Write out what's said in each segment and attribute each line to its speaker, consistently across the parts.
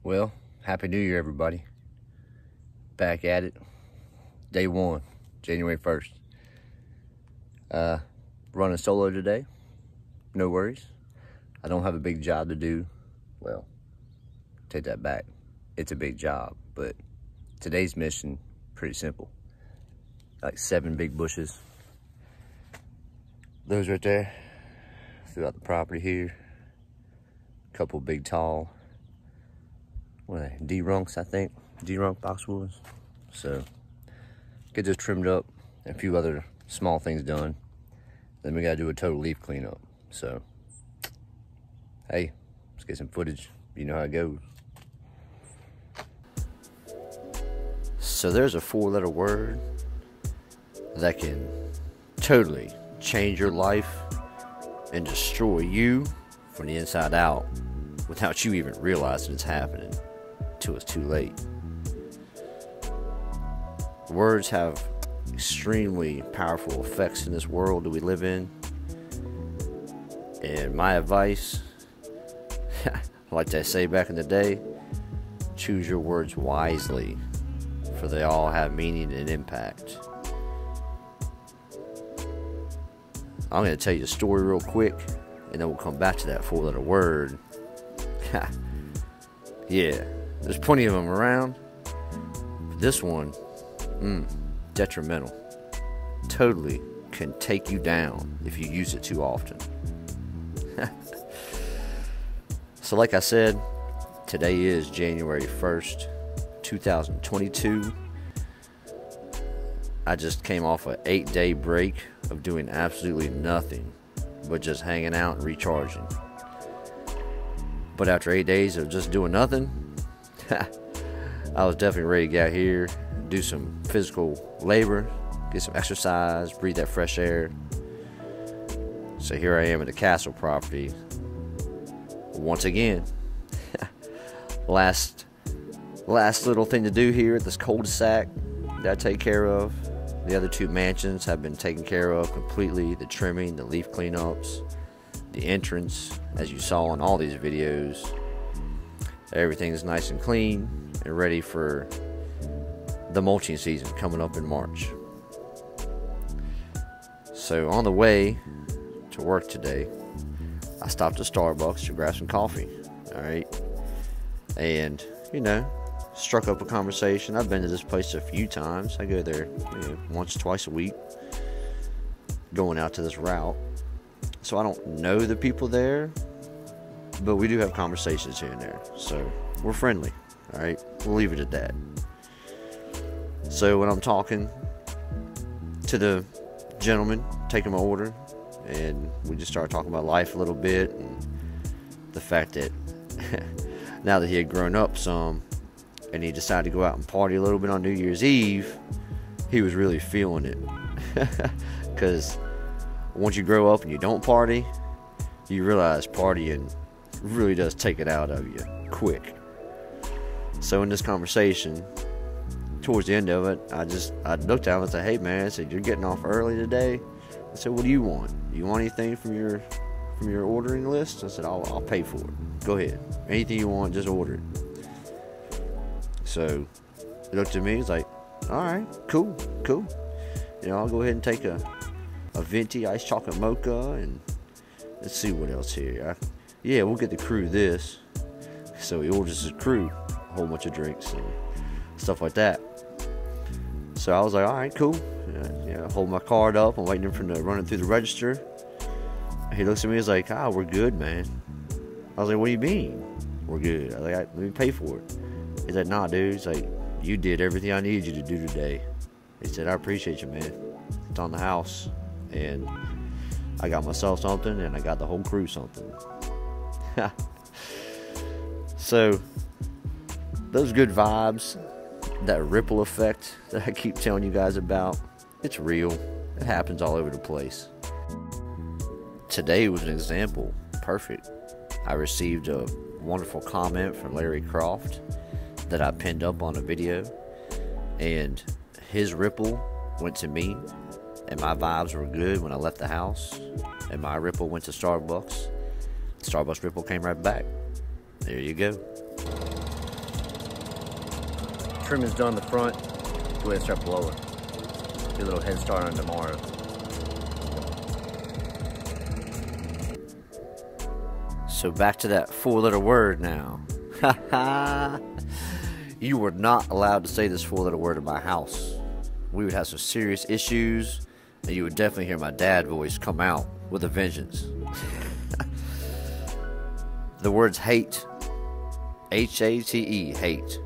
Speaker 1: Well, Happy New Year, everybody. Back at it. Day one, January 1st. Running solo today. No worries. I don't have a big job to do. Well, take that back. It's a big job, but today's mission, pretty simple. Like 7 big bushes. Those right there, throughout the property here. A couple big tall, what are they, D-runks, I think. D-runk boxwoods. So, get this trimmed up and a few other small things done. Then we gotta do a total leaf cleanup. So, hey, let's get some footage. You know how it goes. So there's a 4-letter word that can totally change your life and destroy you from the inside out without you even realizing it's happening till it's too late. Words have extremely powerful effects in this world that we live in. And my advice, like they say back in the day, choose your words wisely, for they all have meaning and impact. I'm going to tell you a story real quick, and then we'll come back to that 4-letter word. Yeah, there's plenty of them around. But this one, detrimental. Totally can take you down if you use it too often. So like I said, today is January 1st, 2022. I just came off an 8-day break of doing absolutely nothing but just hanging out and recharging. But after 8 days of just doing nothing, I was definitely ready to get out here, do some physical labor, get some exercise, breathe that fresh air. So here I am at the castle property once again. Last little thing to do here at this cul-de-sac that I take care of. The other 2 mansions have been taken care of completely. The trimming, the leaf cleanups, the entrance, as you saw in all these videos. Everything is nice and clean and ready for the mulching season coming up in March. So on the way to work today, I stopped at Starbucks to grab some coffee. Alright. And, struck up a conversation. I've been to this place a few times. I go there once, twice a week, going out to this route. So I don't know the people there, but we do have conversations here and there. So we're friendly. Alright, we'll leave it at that. So when I'm talking to the gentleman, taking my order, and we just started talking about life a little bit, and the fact that now that he had grown up some, and he decided to go out and party a little bit on New Year's Eve, he was really feeling it. Because once you grow up and you don't party, you realize partying really does take it out of you quick. So in this conversation, towards the end of it, I looked at him and said, "Hey man," I said, "you're getting off early today." I said, "What do you want? You want anything from your ordering list?" I said, I'll pay for it. Go ahead. Anything you want, just order it." So he looked at me, he's like, "Alright, cool. I'll go ahead and take a venti iced chocolate mocha, and let's see what else here. We'll get the crew this." So he orders his crew a whole bunch of drinks and stuff like that. So I was like, "Alright, cool." Hold my card up. I'm waiting for him to run it through the register. He looks at me, he's like, "We're good, man." I was like, "What do you mean we're good?" I was like, "Let me pay for it." He's like, "Nah, dude." He's like, "You did everything I needed you to do today." He said, "I appreciate you, man. It's on the house, and I got myself something, and I got the whole crew something." So those good vibes, that ripple effect that I keep telling you guys about, it's real. It happens all over the place. Today was an example. Perfect. I received a wonderful comment from Larry Croft that I pinned up on a video, and his ripple went to me, and my vibes were good when I left the house, and my ripple went to Starbucks. Starbucks ripple came right back. There you go.
Speaker 2: trim is done in the front, go ahead and start blowing. Get a little head start on tomorrow.
Speaker 1: So back to that 4-letter word now. You were not allowed to say this 4-letter word in my house. We would have some serious issues, and you would definitely hear my dad voice come out with a vengeance. The word's hate. H-A-T-E, hate.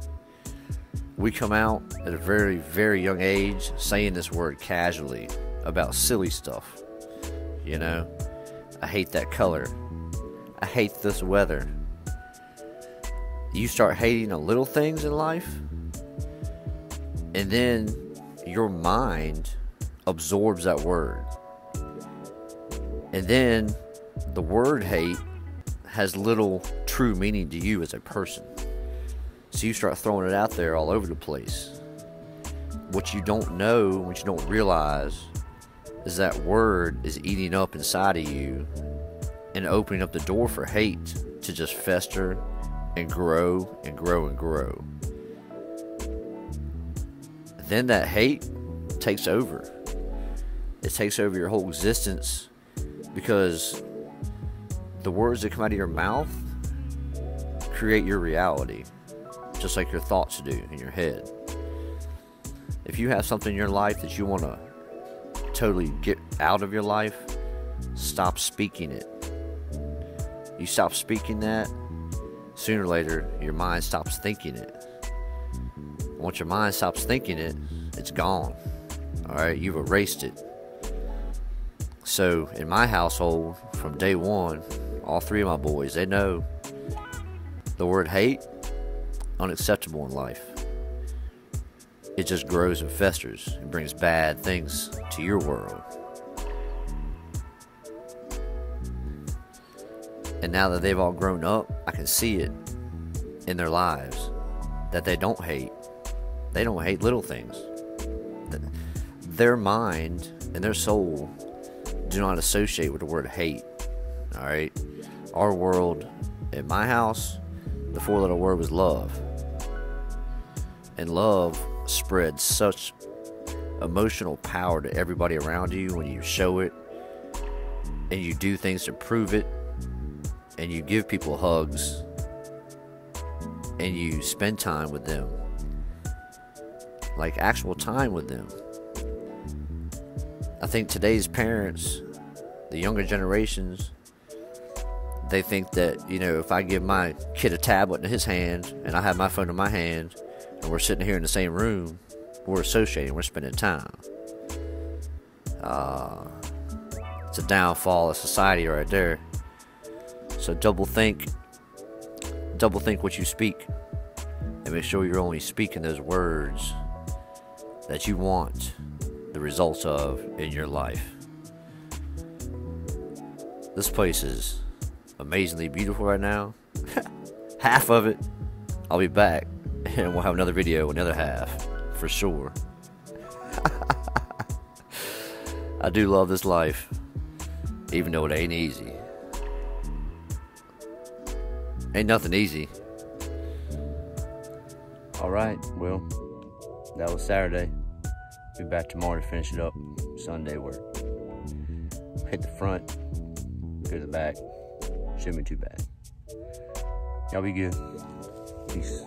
Speaker 1: We come out at a very, very young age saying this word casually about silly stuff. You know, I hate that color. I hate this weather. You start hating the little things in life, and then your mind absorbs that word. And then the word hate has little true meaning to you as a person. So you start throwing it out there all over the place. What you don't know, what you don't realize, is that word is eating up inside of you and opening up the door for hate to just fester and grow and grow and grow. Then that hate takes over. It takes over your whole existence, because the words that come out of your mouth create your reality, just like your thoughts do in your head. If you have something in your life that you want to totally get out of your life, stop speaking it. You stop speaking that, sooner or later your mind stops thinking it. Once your mind stops thinking it, it's gone. Alright, you've erased it. So in my household, from day one, all 3 of my boys, they know the word hate, unacceptable in life. It just grows and festers and brings bad things to your world. And now that they've all grown up, I can see it in their lives that they don't hate. They don't hate little things. Their mind and their soul do not associate with the word hate. Alright? Our world, in my house, the 4-letter word was love. And love spreads such emotional power to everybody around you when you show it, and you do things to prove it, and you give people hugs, and you spend time with them, like actual time with them. I think today's parents, the younger generations, they think that, you know, if I give my kid a tablet in his hand and I have my phone in my hand and we're sitting here in the same room, we're associating, we're spending time. It's a downfall of society right there. So double think what you speak, and make sure you're only speaking those words that you want the results of in your life. This place is amazingly beautiful right now. Half of it. I'll be back and we'll have another video, another half, for sure. I do love this life, even though it ain't easy. Ain't nothing easy. Alright, well, that was Saturday. Be back tomorrow to finish it up. Sunday work. Hit the front, go to the back. Shouldn't be too bad. Y'all be good. Peace.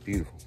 Speaker 1: Beautiful.